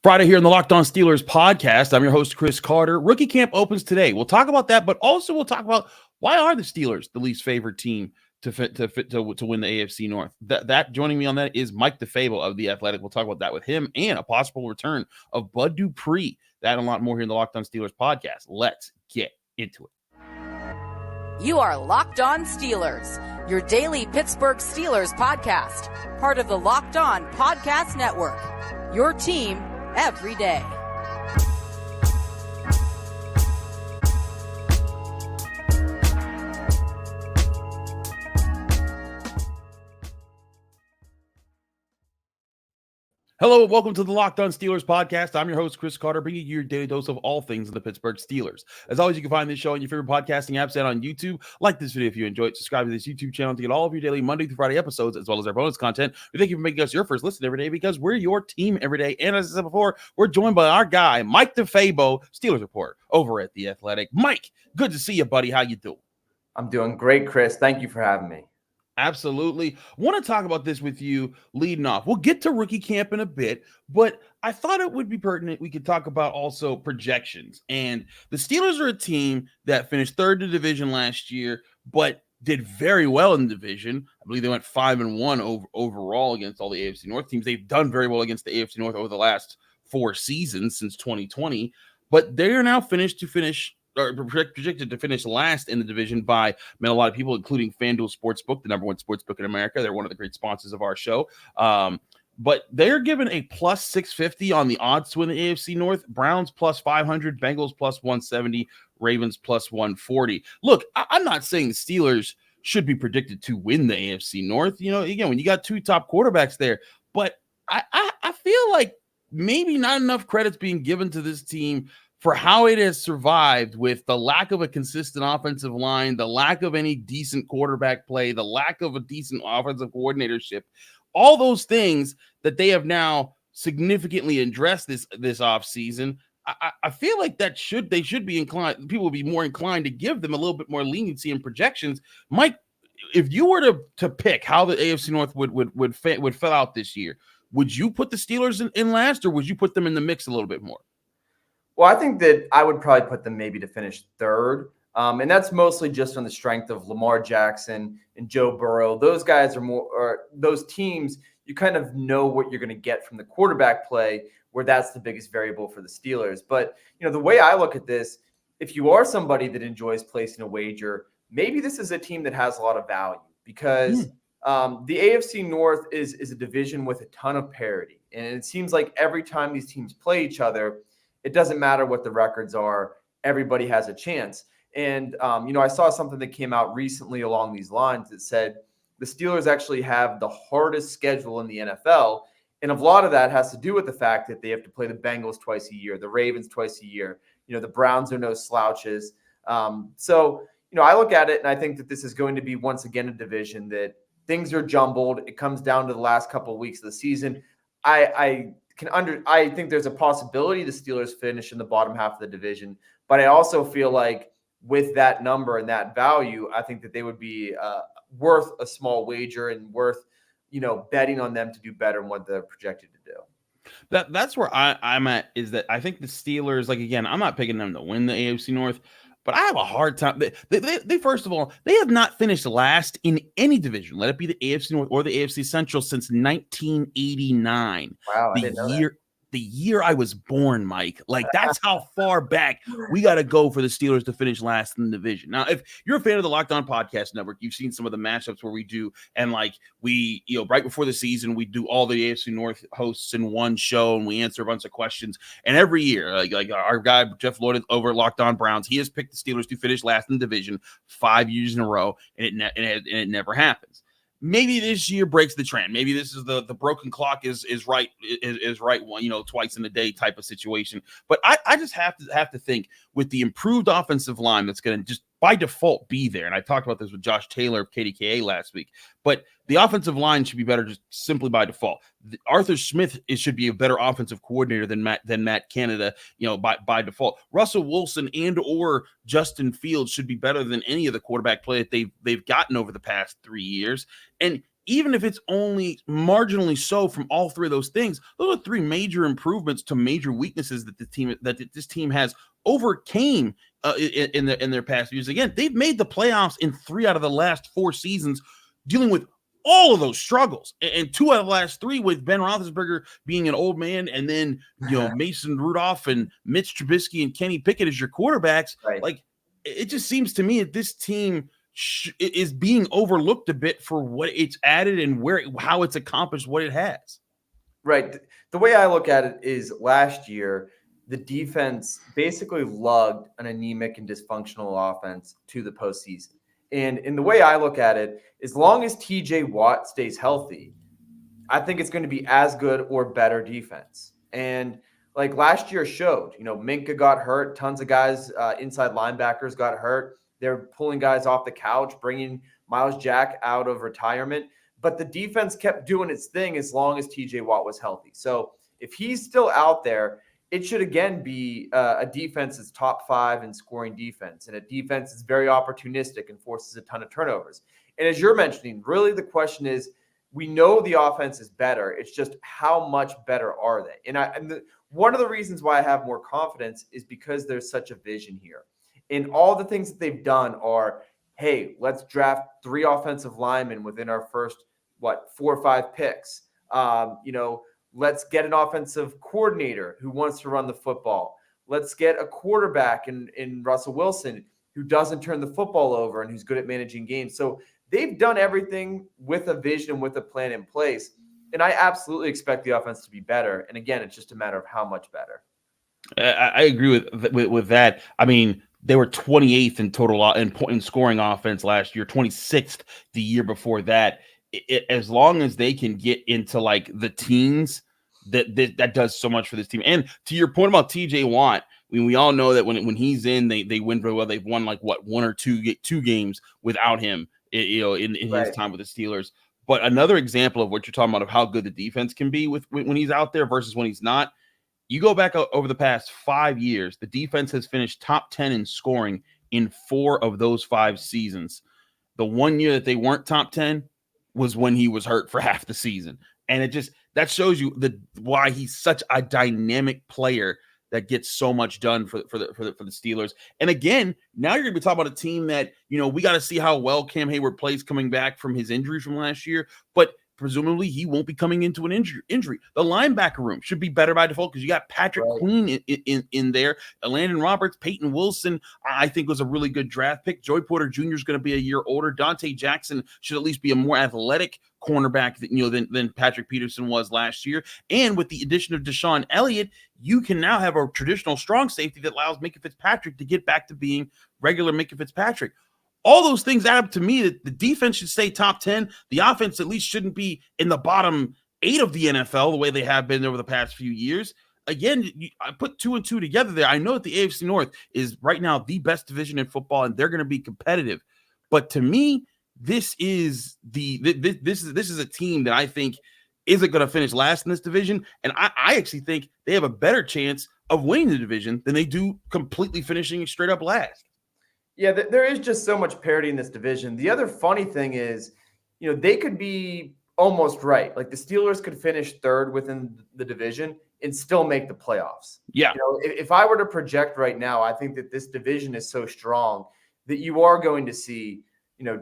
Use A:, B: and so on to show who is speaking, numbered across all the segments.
A: Friday here in the Locked On Steelers podcast. I'm your host, Chris Carter. Rookie camp opens today. We'll talk about that, but also we'll talk about why are the Steelers the least favorite team to win the AFC North. That joining me on that is Mike DeFabo of The Athletic. We'll talk about that with him and a possible return of Bud Dupree. That and a lot more here in the Locked On Steelers podcast. Let's get into it.
B: You are Locked On Steelers, your daily Pittsburgh Steelers podcast, part of the Locked On Podcast Network. Your team every day.
A: Hello and welcome to the Locked On Steelers podcast. I'm your host, Chris Carter, bringing you your daily dose of all things in the Pittsburgh Steelers. As always, you can find this show on your favorite podcasting apps and on YouTube. Like this video if you enjoyed. Subscribe to this YouTube channel to get all of your daily Monday through Friday episodes, as well as our bonus content. We thank you for making us your first listen every day because we're your team every day. And as I said before, we're joined by our guy, Mike DeFabo, Steelers reporter over at The Athletic. Mike, good to see you, buddy. How you doing?
C: I'm doing great, Chris. Thank you for having me.
A: Absolutely. Want to talk about this with you leading off. We'll get to rookie camp in a bit, but I thought it would be pertinent. We could talk about also projections. And the Steelers are a team that finished third in the division last year, but did very well in the division. I believe they went 5-1 overall against all the AFC North teams. They've done very well against the AFC North over the last 4 seasons since 2020, but they are now projected to finish last in the division by a lot of people, including FanDuel Sportsbook, the number one sportsbook in America. They're one of the great sponsors of our show. But they're given a plus 650 on the odds to win the AFC North. Browns plus 500, Bengals plus 170, Ravens plus 140. Look, I'm not saying the Steelers should be predicted to win the AFC North. You know, again, when you got 2 top quarterbacks there, but I feel like maybe not enough credit's being given to this team for how it has survived with the lack of a consistent offensive line, the lack of any decent quarterback play, the lack of a decent offensive coordinatorship, all those things that they have now significantly addressed this offseason. I feel like they should be inclined, people would be more inclined to give them a little bit more leniency in projections. Mike, if you were to pick how the AFC North would fill out this year, would you put the Steelers in last, or would you put them in the mix a little bit more?
C: Well, I think that I would probably put them maybe to finish third. And that's mostly just on the strength of Lamar Jackson and Joe Burrow. Those guys those teams, you kind of know what you're going to get from the quarterback play, where that's the biggest variable for the Steelers. But, you know, the way I look at this, if you are somebody that enjoys placing a wager, maybe this is a team that has a lot of value because the AFC North is a division with a ton of parity. And it seems like every time these teams play each other, it doesn't matter what the records are. Everybody has a chance. And, I saw something that came out recently along these lines that said the Steelers actually have the hardest schedule in the NFL. And a lot of that has to do with the fact that they have to play the Bengals twice a year, the Ravens twice a year. You know, the Browns are no slouches. So, I look at it and I think that this is going to be once again a division that things are jumbled. It comes down to the last couple of weeks of the season. I think there's a possibility the Steelers finish in the bottom half of the division, but I also feel like with that number and that value, I think that they would be worth a small wager and worth, betting on them to do better than what they're projected to do.
A: That's where I'm at, is that I think the Steelers, like, again, I'm not picking them to win the AFC North, but I have a hard time. They first of all, they have not finished last in any division, let it be the AFC North or the AFC Central, since 1989.
C: Wow, I didn't know that.
A: The year I was born, Mike. Like, that's how far back we got to go for the Steelers to finish last in the division. Now, if you're a fan of the Locked On Podcast Network, you've seen some of the matchups where we do, and like we, right before the season, we do all the AFC North hosts in one show, and we answer a bunch of questions. And every year, like our guy Jeff Lloyd over at Locked On Browns, he has picked the Steelers to finish last in the division 5 years in a row, and it never happens. Maybe this year breaks the trend. Maybe this is the broken clock is right one, twice in a day type of situation. But I just have to think with the improved offensive line that's going to just by default be there. And I talked about this with Josh Taylor of KDKA last week. But the offensive line should be better just simply by default. Arthur Smith should be a better offensive coordinator than Matt Canada, by default. Russell Wilson and or Justin Fields should be better than any of the quarterback play that they've gotten over the past 3 years. And even if it's only marginally so from all three of those things, those are three major improvements to major weaknesses that this team has overcame in their past years. Again, they've made the playoffs in 3 out of the last 4 seasons, dealing with all of those struggles, and 2 out of the last 3 with Ben Roethlisberger being an old man, and then Mason Rudolph and Mitch Trubisky and Kenny Pickett as your quarterbacks.
C: Right.
A: Like, it just seems to me that this team is being overlooked a bit for what it's added and how it's accomplished what it has.
C: Right. The way I look at it is last year, the defense basically lugged an anemic and dysfunctional offense to the postseason. And in the way I look at it, as long as TJ Watt stays healthy, I think it's going to be as good or better defense. And like last year showed, Minka got hurt. Tons of guys, inside linebackers got hurt. They're pulling guys off the couch, bringing Miles Jack out of retirement. But the defense kept doing its thing as long as TJ Watt was healthy. So if he's still out there, it should again be a defense that's top 5 in scoring defense, and a defense that's very opportunistic and forces a ton of turnovers. And as you're mentioning, really the question is, we know the offense is better. It's just how much better are they? And one of the reasons why I have more confidence is because there's such a vision here. And all the things that they've done are, hey, let's draft 3 offensive linemen within our first, 4 or 5 picks. Let's get an offensive coordinator who wants to run the football. Let's get a quarterback in Russell Wilson who doesn't turn the football over and who's good at managing games. So they've done everything with a vision, with a plan in place. And I absolutely expect the offense to be better. And again, it's just a matter of how much better.
A: I agree with that. I mean, they were 28th in total in scoring offense last year, 26th the year before that. As long as they can get into like the teens, that does so much for this team. And to your point about TJ Watt, I mean, we all know that when he's in, they win very well. They've won like 1 or 2 games without him, in his time with the Steelers. But another example of what you're talking about, of how good the defense can be when he's out there versus when he's not. You go back over the past 5 years, the defense has finished top 10 in scoring in 4 of those 5 seasons. The one year that they weren't top 10 was when he was hurt for half the season. And that shows you why he's such a dynamic player that gets so much done for the Steelers. And again, now you're going to be talking about a team that, we got to see how well Cam Hayward plays coming back from his injury from last year, but presumably he won't be coming into an injury. The linebacker room should be better by default because you got Patrick Queen in there. Landon Roberts, Payton Wilson, I think was a really good draft pick. Joey Porter Jr. is going to be a year older. Dante Jackson should at least be a more athletic cornerback than Patrick Peterson was last year. And with the addition of Deshaun Elliott, you can now have a traditional strong safety that allows Minkah Fitzpatrick to get back to being regular Minkah Fitzpatrick. All those things add up to me that the defense should stay top 10. The offense at least shouldn't be in the bottom 8 of the NFL the way they have been over the past few years. Again, I put 2 and 2 together there. I know that the AFC North is right now the best division in football, and they're going to be competitive. But to me, this is a team that I think isn't going to finish last in this division, and I actually think they have a better chance of winning the division than they do completely finishing straight up last.
C: Yeah, there is just so much parity in this division. The other funny thing is, they could be almost right. Like the Steelers could finish 3rd within the division and still make the playoffs.
A: Yeah.
C: If I were to project right now, I think that this division is so strong that you are going to see,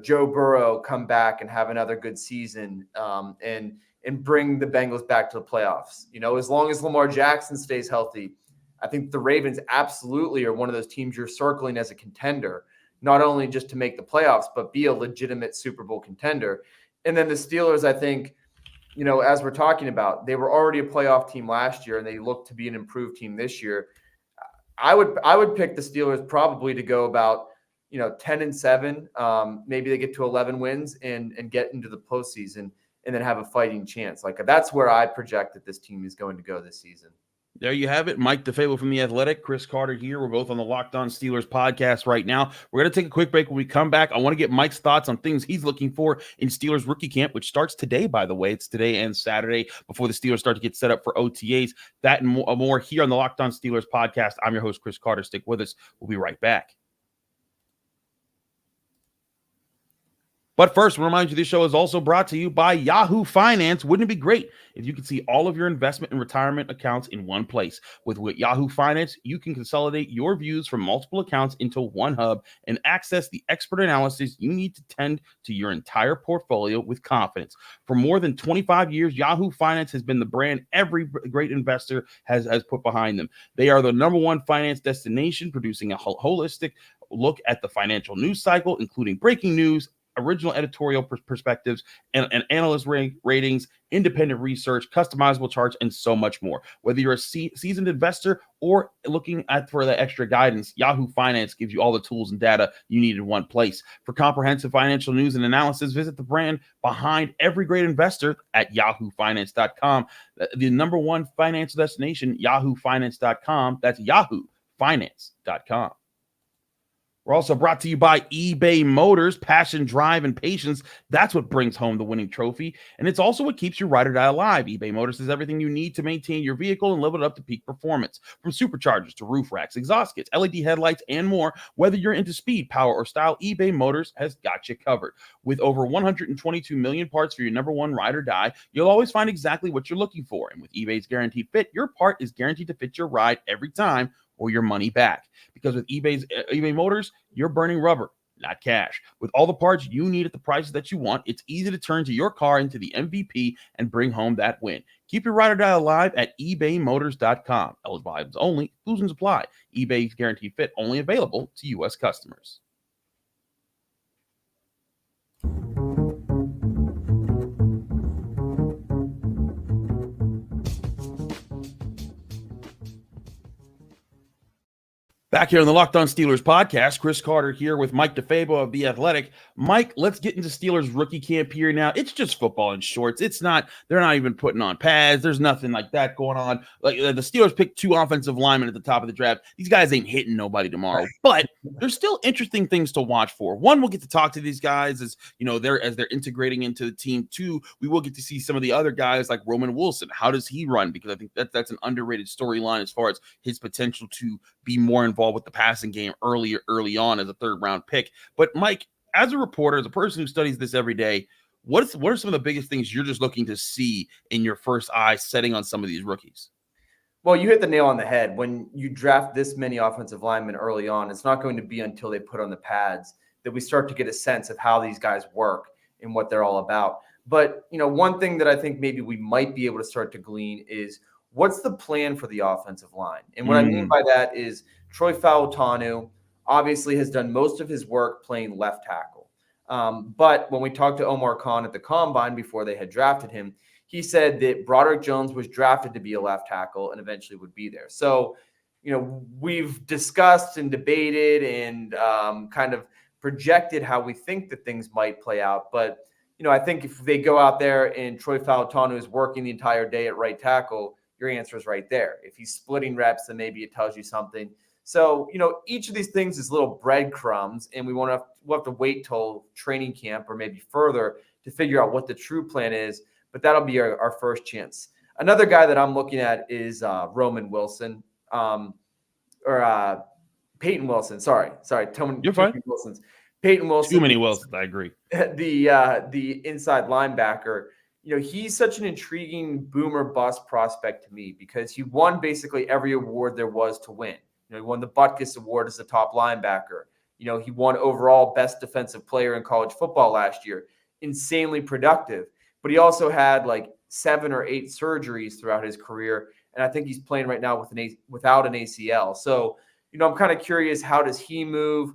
C: Joe Burrow come back and have another good season, and bring the Bengals back to the playoffs. As long as Lamar Jackson stays healthy, I think the Ravens absolutely are one of those teams you're circling as a contender, not only just to make the playoffs, but be a legitimate Super Bowl contender. And then the Steelers, I think, as we're talking about, they were already a playoff team last year, and they look to be an improved team this year. I would pick the Steelers probably to go about 10-7. Maybe they get to 11 wins and get into the postseason and then have a fighting chance. Like that's where I project that this team is going to go this season.
A: There you have it. Mike DeFabo from The Athletic, Chris Carter here. We're both on the Locked On Steelers podcast right now. We're going to take a quick break. When we come back, I want to get Mike's thoughts on things he's looking for in Steelers rookie camp, which starts today, by the way. It's today and Saturday before the Steelers start to get set up for OTAs. That and more here on the Locked On Steelers podcast. I'm your host, Chris Carter. Stick with us. We'll be right back. But first, we remind you this show is also brought to you by Yahoo Finance. Wouldn't it be great if you could see all of your investment and retirement accounts in one place? With Yahoo Finance, you can consolidate your views from multiple accounts into one hub and access the expert analysis you need to tend to your entire portfolio with confidence. For more than 25 years, Yahoo Finance has been the brand every great investor has put behind them. They are the #1 finance destination, producing a holistic look at the financial news cycle, including breaking news, original editorial perspectives, and analyst ratings, independent research, customizable charts, and so much more. Whether you're a seasoned investor or looking for the extra guidance, Yahoo Finance gives you all the tools and data you need in one place. For comprehensive financial news and analysis, visit the brand behind every great investor at yahoofinance.com. The #1 financial destination, yahoofinance.com. That's yahoofinance.com. We're also brought to you by eBay Motors. Passion, drive, and patience. That's what brings home the winning trophy. And it's also what keeps your ride or die alive. eBay Motors is everything you need to maintain your vehicle and level it up to peak performance. From superchargers to roof racks, exhaust kits, LED headlights, and more. Whether you're into speed, power, or style, eBay Motors has got you covered. With over 122 million parts for your #1 ride or die, you'll always find exactly what you're looking for. And with eBay's Guaranteed Fit, your part is guaranteed to fit your ride every time or your money back. Because with eBay Motors, you're burning rubber, not cash. With all the parts you need at the prices that you want, it's easy to turn to your car into the MVP and bring home that win. Keep your ride or die alive at ebaymotors.com. Eligible items only. Exclusions apply. eBay's Guaranteed Fit only available to U.S. customers. Back here on the Locked On Steelers podcast, Chris Carter here with Mike DeFabo of The Athletic. Mike, let's get into Steelers rookie camp here now. It's just football in shorts. They're not even putting on pads. There's nothing like that going on. Like the Steelers picked 2 offensive linemen at the top of the draft. These guys ain't hitting nobody tomorrow, but there's still interesting things to watch for. One, we'll get to talk to these guys as they're integrating into the team. 2, we will get to see some of the other guys like Roman Wilson. How does he run? Because I think that's an underrated storyline as far as his potential to be more involved with the passing game early on as a 3rd-round pick. But Mike, as a reporter, as a person who studies this every day, what are some of the biggest things you're just looking to see in your first eye setting on some of these rookies?
C: Well, you hit the nail on the head. When you draft this many offensive linemen early on, it's not going to be until they put on the pads that we start to get a sense of how these guys work and what they're all about. But, one thing that I think maybe we might be able to start to glean is what's the plan for the offensive line? And what I mean by that is Troy Fautanu obviously has done most of his work playing left tackle. But when we talked to Omar Khan at the Combine before they had drafted him, he said that Broderick Jones was drafted to be a left tackle and eventually would be there. So, we've discussed and debated and kind of projected how we think that things might play out. But, I think if they go out there and Troy Fautanu is working the entire day at right tackle, your answer is right there. If he's splitting reps, then maybe it tells you something. So, each of these things is little breadcrumbs, and we'll have to wait till training camp or maybe further to figure out what the true plan is. But that'll be our first chance. Another guy that I'm looking at is Roman Wilson or Payton Wilson. Sorry.
A: You're fine.
C: Payton Wilson.
A: Too many Wilsons. I agree.
C: The inside linebacker. He's such an intriguing boomer bust prospect to me because he won basically every award there was to win. He won the Butkus Award as the top linebacker. He won overall best defensive player in college football last year. Insanely productive. But he also had like 7 or 8 surgeries throughout his career. And I think he's playing right now without an ACL. So, I'm kind of curious, how does he move?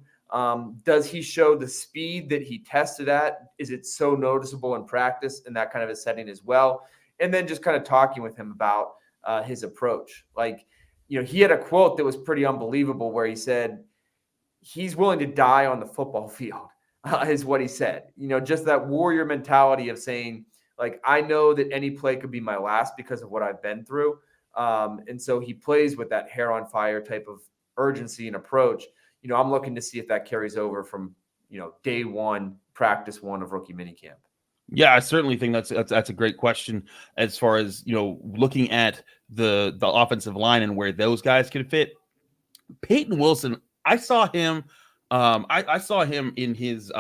C: Does he show the speed that he tested at? Is it so noticeable in practice in that kind of a setting as well? And then just kind of talking with him about his approach. Like, he had a quote that was pretty unbelievable where he said, he's willing to die on the football field, is what he said. Just that warrior mentality of saying, like, I know that any play could be my last because of what I've been through. And so he plays with that hair on fire type of urgency and approach. I'm looking to see if that carries over from, day 1, practice 1 of rookie minicamp.
A: Yeah, I certainly think that's a great question as far as, looking at the offensive line and where those guys can fit. Payton Wilson, I saw him I saw him in his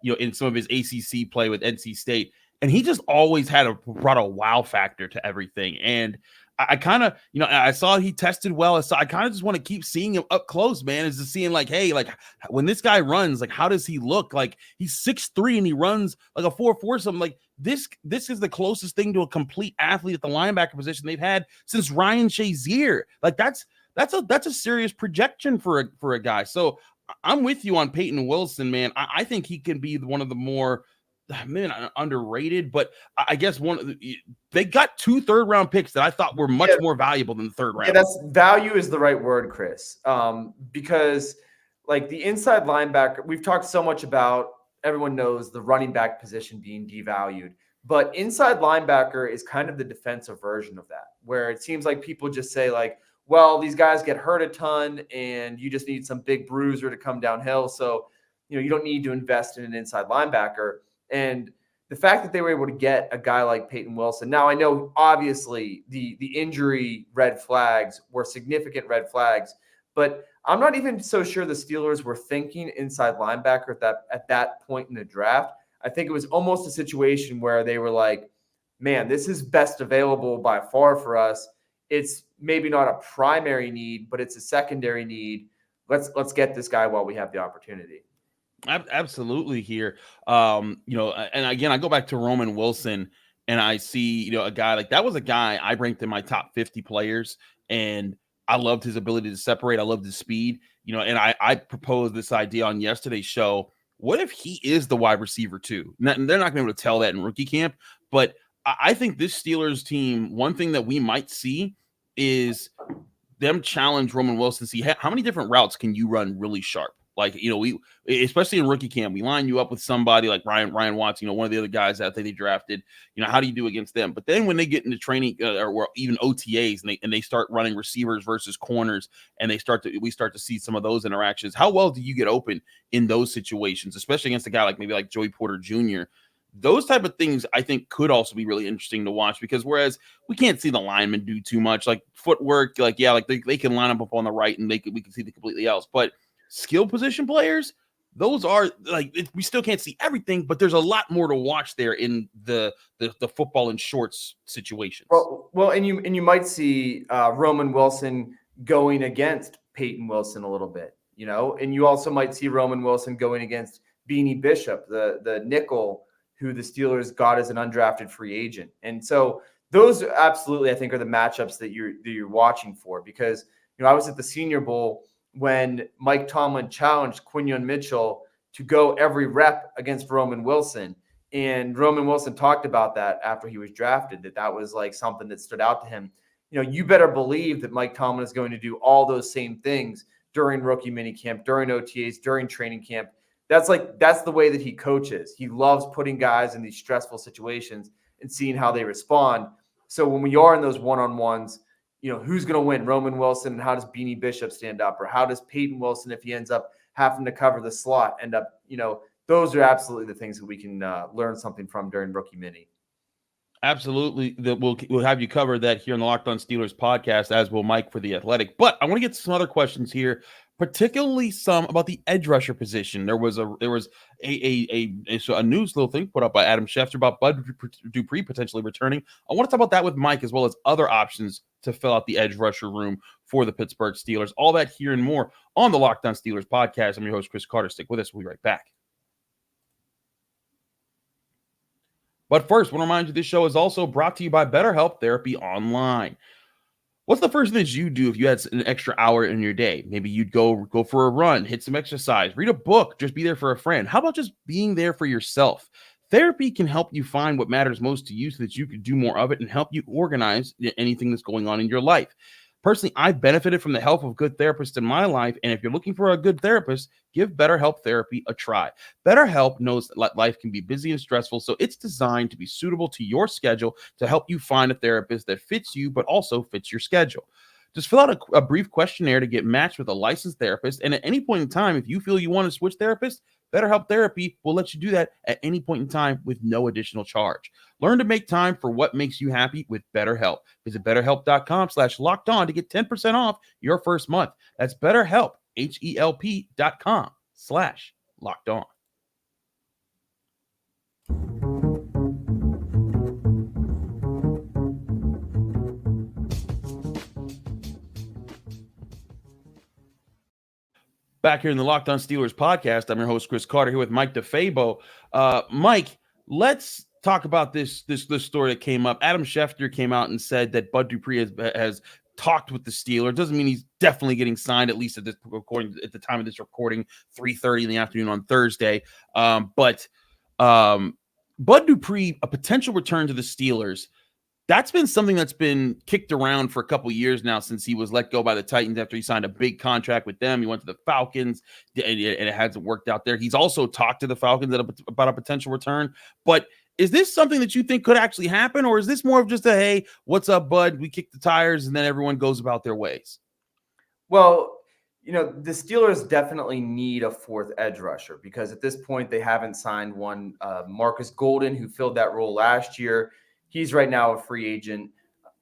A: in some of his ACC play with NC State, and he just always brought a wow factor to everything. And I kind of, I saw he tested well. So I kind of just want to keep seeing him up close, man, is just seeing like, hey, like when this guy runs, like, how does he look? Like he's 6'3" and he runs like a 4.4 something. Like this is the closest thing to a complete athlete at the linebacker position they've had since Ryan Shazier. Like that's a serious projection for a guy. So I'm with you on Payton Wilson, man. I think he can be one of the more underrated, but I guess they got 2 third-round picks that I thought were much more valuable than the third round.
C: Yeah, value is the right word, Chris. Because like the inside linebacker, we've talked so much about, everyone knows the running back position being devalued, but inside linebacker is kind of the defensive version of that, where it seems like people just say like, well, these guys get hurt a ton and you just need some big bruiser to come downhill. So, you don't need to invest in an inside linebacker. And the fact that they were able to get a guy like Payton Wilson. Now, I know obviously the injury red flags were significant red flags, but I'm not even so sure the Steelers were thinking inside linebacker at that point in the draft. I think it was almost a situation where they were like, man, this is best available by far for us. It's maybe not a primary need, but it's a secondary need. Let's get this guy while we have the opportunity.
A: Absolutely here. And again, I go back to Roman Wilson and I see, a guy like that was a guy I ranked in my top 50 players, and I loved his ability to separate. I loved his speed, and I proposed this idea on yesterday's show. What if he is the wide receiver too? They're not going to be able to tell that in rookie camp, but I think this Steelers team, one thing that we might see is them challenge Roman Wilson. See how many different routes can you run really sharp? Like, we, especially in rookie camp, we line you up with somebody like Ryan Watts, one of the other guys that they drafted. How do you do against them? But then when they get into training or even OTAs and they start running receivers versus corners, and we start to see some of those interactions. How well do you get open in those situations, especially against a guy like maybe like Joey Porter Jr.? Those type of things I think could also be really interesting to watch, because whereas we can't see the linemen do too much, like footwork, like they can line up on the right and we can see the completely else, but skill position players, those are like, we still can't see everything, but there's a lot more to watch there in the football and shorts situations.
C: Well, and you might see Roman Wilson going against Payton Wilson a little bit, and you also might see Roman Wilson going against Beanie Bishop, the nickel who the Steelers got as an undrafted free agent. And so those absolutely, I think, are the matchups that you're watching for, because, I was at the Senior Bowl when Mike Tomlin challenged Quinyon Mitchell to go every rep against Roman Wilson. And Roman Wilson talked about that after he was drafted, that was like something that stood out to him. You better believe that Mike Tomlin is going to do all those same things during rookie minicamp, during OTAs, during training camp. That's the way that he coaches. He loves putting guys in these stressful situations and seeing how they respond. So when we are in those one-on-ones, who's going to win, Roman Wilson, and how does Beanie Bishop stand up? Or how does Payton Wilson, if he ends up having to cover the slot, end up, those are absolutely the things that we can learn something from during rookie mini.
A: Absolutely. We'll have you cover that here on the Locked On Steelers podcast, as will Mike for The Athletic. But I want to get to some other questions here, particularly some about the edge rusher position. There was a news little thing put up by Adam Schefter about Bud Dupree potentially returning. I want to talk about that with Mike, as well as other options to fill out the edge rusher room for the Pittsburgh Steelers. All that here and more on the Locked On Steelers podcast. I'm your host, Chris Carter. Stick with us. We'll be right back. But first, I want to remind you this show is also brought to you by BetterHelp Therapy Online. What's the first thing you do if you had an extra hour in your day? Maybe you'd go for a run, hit some exercise, read a book, just be there for a friend. How about just being there for yourself? Therapy can help you find what matters most to you so that you can do more of it and help you organize anything that's going on in your life. Personally, I've benefited from the help of good therapists in my life, and if you're looking for a good therapist, give BetterHelp Therapy a try. BetterHelp knows that life can be busy and stressful, so it's designed to be suitable to your schedule to help you find a therapist that fits you but also fits your schedule. Just fill out a brief questionnaire to get matched with a licensed therapist, and at any point in time, if you feel you want to switch therapists, BetterHelp Therapy will let you do that at any point in time with no additional charge. Learn to make time for what makes you happy with BetterHelp. Visit BetterHelp.com/lockedon to get 10% off your first month. That's BetterHelp, HELP.com/lockedon. Back here in the Locked On Steelers podcast, I'm your host, Chris Carter, here with Mike DeFabo. Mike, let's talk about this story that came up. Adam Schefter came out and said that Bud Dupree has talked with the Steelers. Doesn't mean he's definitely getting signed, at least at the time of this recording, 3:30 in the afternoon on Thursday. But Bud Dupree, a potential return to the Steelers, that's been something that's been kicked around for a couple years now since he was let go by the Titans after he signed a big contract with them. He went to the Falcons, and it hasn't worked out there. He's also talked to the Falcons about a potential return. But is this something that you think could actually happen, or is this more of just a, hey, what's up, bud? We kick the tires, and then everyone goes about their ways?
C: Well, the Steelers definitely need a fourth edge rusher because at this point they haven't signed one. Markus Golden, who filled that role last year, he's right now a free agent.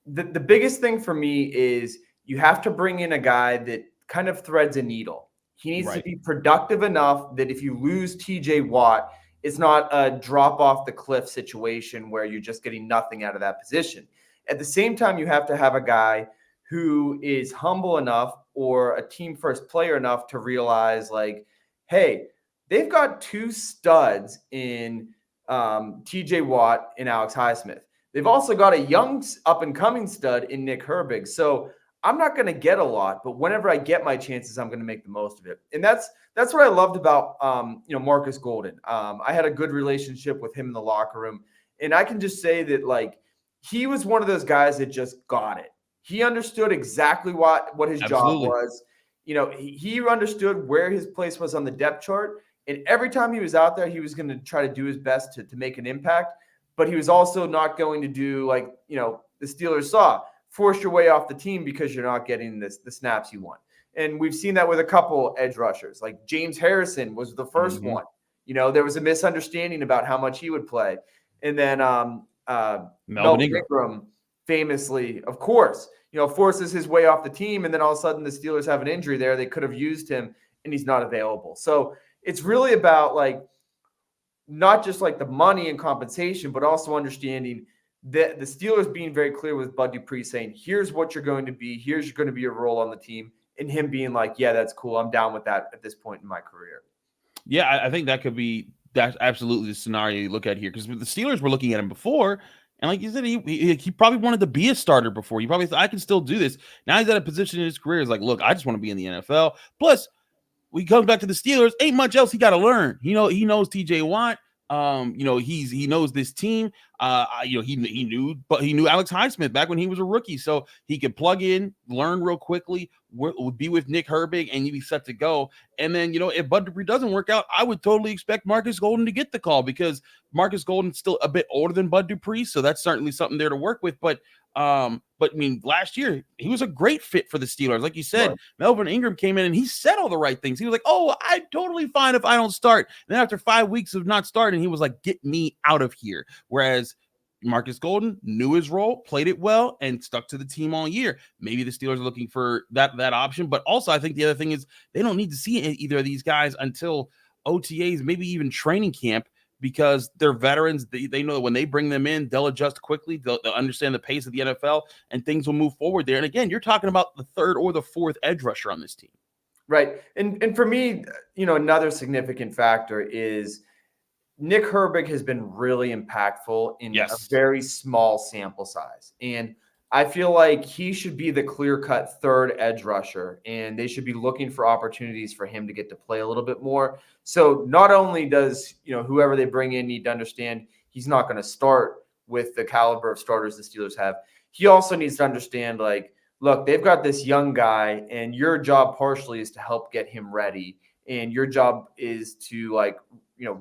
C: The biggest thing for me is you have to bring in a guy that kind of threads a needle. He needs to be productive enough that if you lose TJ Watt, it's not a drop off the cliff situation where you're just getting nothing out of that position. At the same time, you have to have a guy who is humble enough or a team first player enough to realize, like, hey, they've got two studs in TJ Watt and Alex Highsmith. They've also got a young up-and-coming stud in Nick Herbig. So I'm not going to get a lot, but whenever I get my chances, I'm going to make the most of it. And that's what I loved about Markus Golden. I had a good relationship with him in the locker room. And I can just say that, like, he was one of those guys that just got it. He understood exactly what his job was. He understood where his place was on the depth chart. And every time he was out there, he was going to try to do his best to make an impact. But he was also not going to do like, the Steelers saw, force your way off the team because you're not getting the snaps you want. And we've seen that with a couple edge rushers. Like James Harrison was the first one. There was a misunderstanding about how much he would play. And then Melvin Ingram famously, of course, forces his way off the team. And then all of a sudden the Steelers have an injury there. They could have used him and he's not available. So it's really about like, not just like the money and compensation, but also understanding that the Steelers being very clear with Bud Dupree saying, here's what you're going to be. Here's going to be your role on the team. And him being like, yeah, that's cool. I'm down with that at this point in my career.
A: Yeah, I think that's absolutely the scenario you look at here. Because the Steelers were looking at him before. And like you said, he probably wanted to be a starter before. He probably thought, I can still do this. Now he's at a position in his career. He's like, look, I just want to be in the NFL. Plus, we come back to the Steelers, ain't much else he got to learn. He knows TJ Watt. He knows this team. He knew Alex Highsmith back when he was a rookie, so he could plug in, learn real quickly, would be with Nick Herbig, and you'd be set to go. And then, if Bud Dupree doesn't work out, I would totally expect Markus Golden to get the call because Markus Golden's still a bit older than Bud Dupree, so that's certainly something there to work with. But I mean, last year he was a great fit for the Steelers. Like you said, Melvin Ingram came in and he said all the right things. He was like, "Oh, I'm totally fine if I don't start." And then after 5 weeks of not starting, he was like, "Get me out of here." Whereas Markus Golden knew his role, played it well, and stuck to the team all year. Maybe the Steelers are looking for that option, but also I think the other thing is they don't need to see either of these guys until OTAs, maybe even training camp. Because they're veterans, they know that when they bring them in, they'll adjust quickly. They'll understand the pace of the NFL, and things will move forward there. And again, you're talking about the third or the fourth edge rusher on this team.
C: Right. And for me, another significant factor is Nick Herbig has been really impactful in a very small sample size. And I feel like he should be the clear-cut third edge rusher, and they should be looking for opportunities for him to get to play a little bit more. So not only does, whoever they bring in need to understand he's not going to start with the caliber of starters the Steelers have, he also needs to understand, like, look, they've got this young guy, and your job partially is to help get him ready. And your job is to,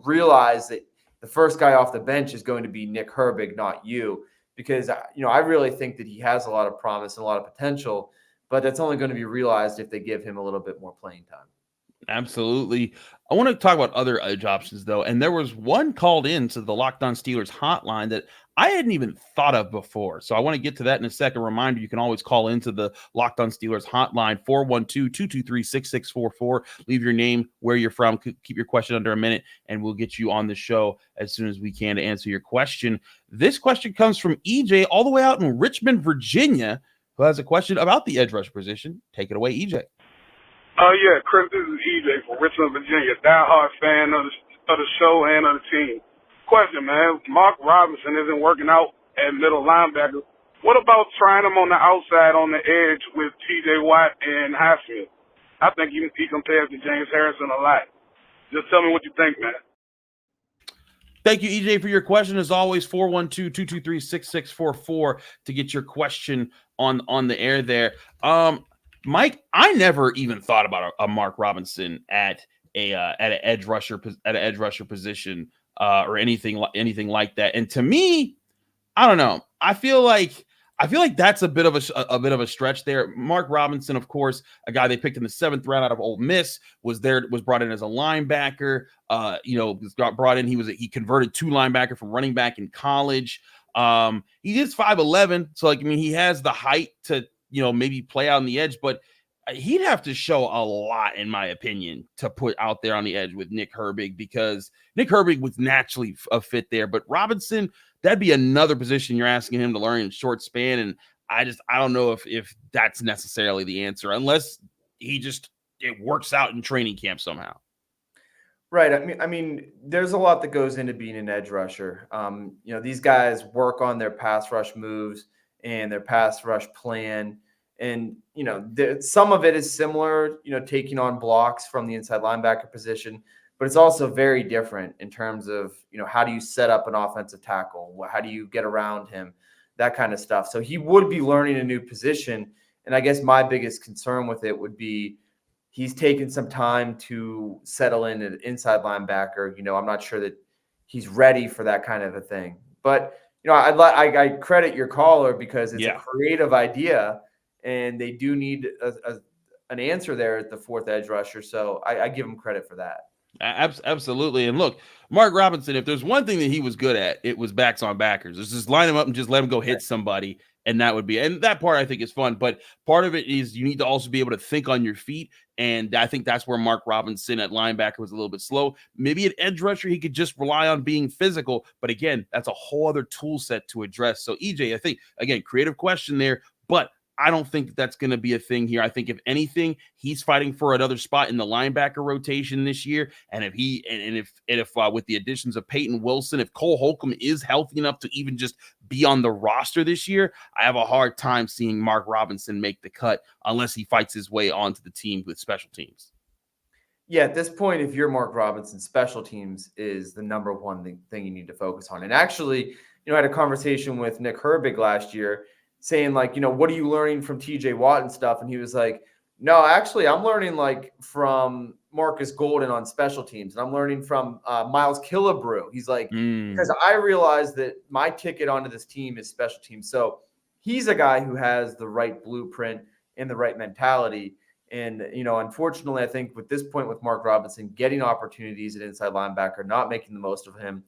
C: realize that the first guy off the bench is going to be Nick Herbig, not you. Because, I really think that he has a lot of promise and a lot of potential, but that's only going to be realized if they give him a little bit more playing time.
A: Absolutely. I want to talk about other edge options, though. And there was one called in to the Locked On Steelers hotline that I hadn't even thought of before. So I want to get to that in a second. Reminder, you can always call into the Locked On Steelers hotline, 412-223-6644. Leave your name, where you're from, keep your question under a minute, and we'll get you on the show as soon as we can to answer your question. This question comes from EJ all the way out in Richmond, Virginia, who has a question about the edge rush position. Take it away, EJ.
D: Yeah, Chris, this is EJ from Richmond, Virginia. Diehard fan of the show and of the team. Question, man. Mark Robinson isn't working out at middle linebacker. What about trying him on the outside on the edge with T.J. Watt and Highfield? I think he compares to James Harrison a lot. Just tell me what you think, man.
A: Thank you, EJ, for your question. As always, 412-223-6644 to get your question on the air there. Mike, I never even thought about a Mark Robinson at an edge rusher position or anything like that. And to me, I don't know. I feel like that's a bit of a stretch there. Mark Robinson, of course, a guy they picked in the 7th round out of Ole Miss, was brought in as a linebacker. Got brought in. He converted to linebacker from running back in college. He is 5'11", so he has the height to maybe play out on the edge, but he'd have to show a lot, in my opinion, to put out there on the edge with Nick Herbig, because Nick Herbig was naturally a fit there. But Robinson, that'd be another position you're asking him to learn in short span. And I don't know if that's necessarily the answer, unless it works out in training camp somehow.
C: Right. I mean, there's a lot that goes into being an edge rusher. These guys work on their pass rush moves and their pass rush plan. And, some of it is similar, taking on blocks from the inside linebacker position, but it's also very different in terms of, how do you set up an offensive tackle? How do you get around him? That kind of stuff. So he would be learning a new position. And I guess my biggest concern with it would be he's taken some time to settle in an inside linebacker. I'm not sure that he's ready for that kind of a thing. But, I credit your caller because it's a creative idea. And they do need an answer there at the 4th edge rusher. So I give him credit for that.
A: Absolutely. And look, Mark Robinson, if there's one thing that he was good at, it was backs on backers. It's just line him up and just let him go hit somebody. And that part I think is fun. But part of it is you need to also be able to think on your feet. And I think that's where Mark Robinson at linebacker was a little bit slow. Maybe at edge rusher, he could just rely on being physical. But again, that's a whole other tool set to address. So EJ, I think, again, creative question there, but I don't think that's going to be a thing here. I think if anything, he's fighting for another spot in the linebacker rotation this year. And if with the additions of Payton Wilson, if Cole Holcomb is healthy enough to even just be on the roster this year, I have a hard time seeing Mark Robinson make the cut unless he fights his way onto the team with special teams.
C: Yeah, at this point, if you're Mark Robinson, special teams is the number one thing you need to focus on. And actually, I had a conversation with Nick Herbig last year, saying what are you learning from TJ Watt and stuff? And he was like, no, actually I'm learning from Markus Golden on special teams. And I'm learning from Miles Killebrew. He's like, because I realized that my ticket onto this team is special teams. So he's a guy who has the right blueprint and the right mentality. And, unfortunately, I think with this point with Mark Robinson getting opportunities at inside linebacker, not making the most of him,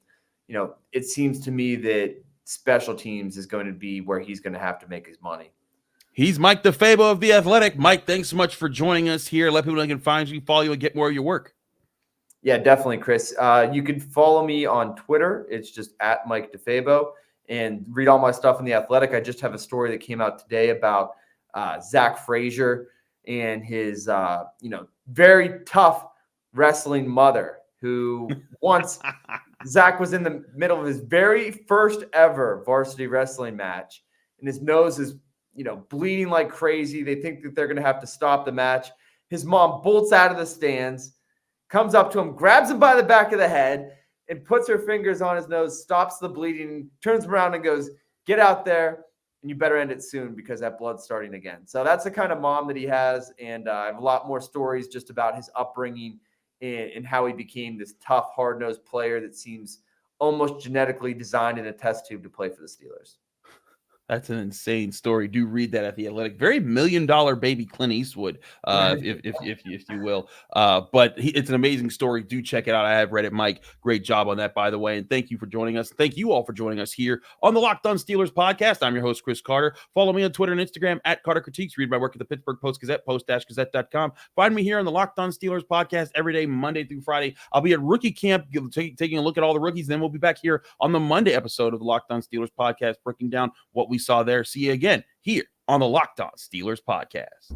C: it seems to me that special teams is going to be where he's going to have to make his money.
A: He's Mike DeFabo of The Athletic. Mike, thanks so much for joining us here. Let people know they can find you, follow you, and get more of your work.
C: Yeah, definitely, Chris. You can follow me on Twitter. It's just at Mike DeFabo, and read all my stuff in The Athletic. I just have a story that came out today about Zach Frazier and his, very tough wrestling mother, who once Zach was in the middle of his very first ever varsity wrestling match, and his nose is, bleeding like crazy. They think that they're going to have to stop the match. His mom bolts out of the stands, comes up to him, grabs him by the back of the head, and puts her fingers on his nose, stops the bleeding, turns around and goes, "Get out there, and you better end it soon because that blood's starting again." So that's the kind of mom that he has, and I have a lot more stories just about his upbringing and how he became this tough, hard-nosed player that seems almost genetically designed in a test tube to play for the Steelers.
A: That's an insane story. Do read that at The Athletic. Very $1 million baby Clint Eastwood, if you will. But it's an amazing story. Do check it out. I have read it, Mike. Great job on that, by the way. And thank you for joining us. Thank you all for joining us here on the Locked On Steelers podcast. I'm your host, Chris Carter. Follow me on Twitter and Instagram at Carter Critiques. Read my work at the Pittsburgh Post-Gazette, post-gazette.com. Find me here on the Locked On Steelers podcast every day, Monday through Friday. I'll be at rookie camp taking a look at all the rookies. Then we'll be back here on the Monday episode of the Locked On Steelers podcast, breaking down what we saw there. See you again here on the Locked On Steelers podcast.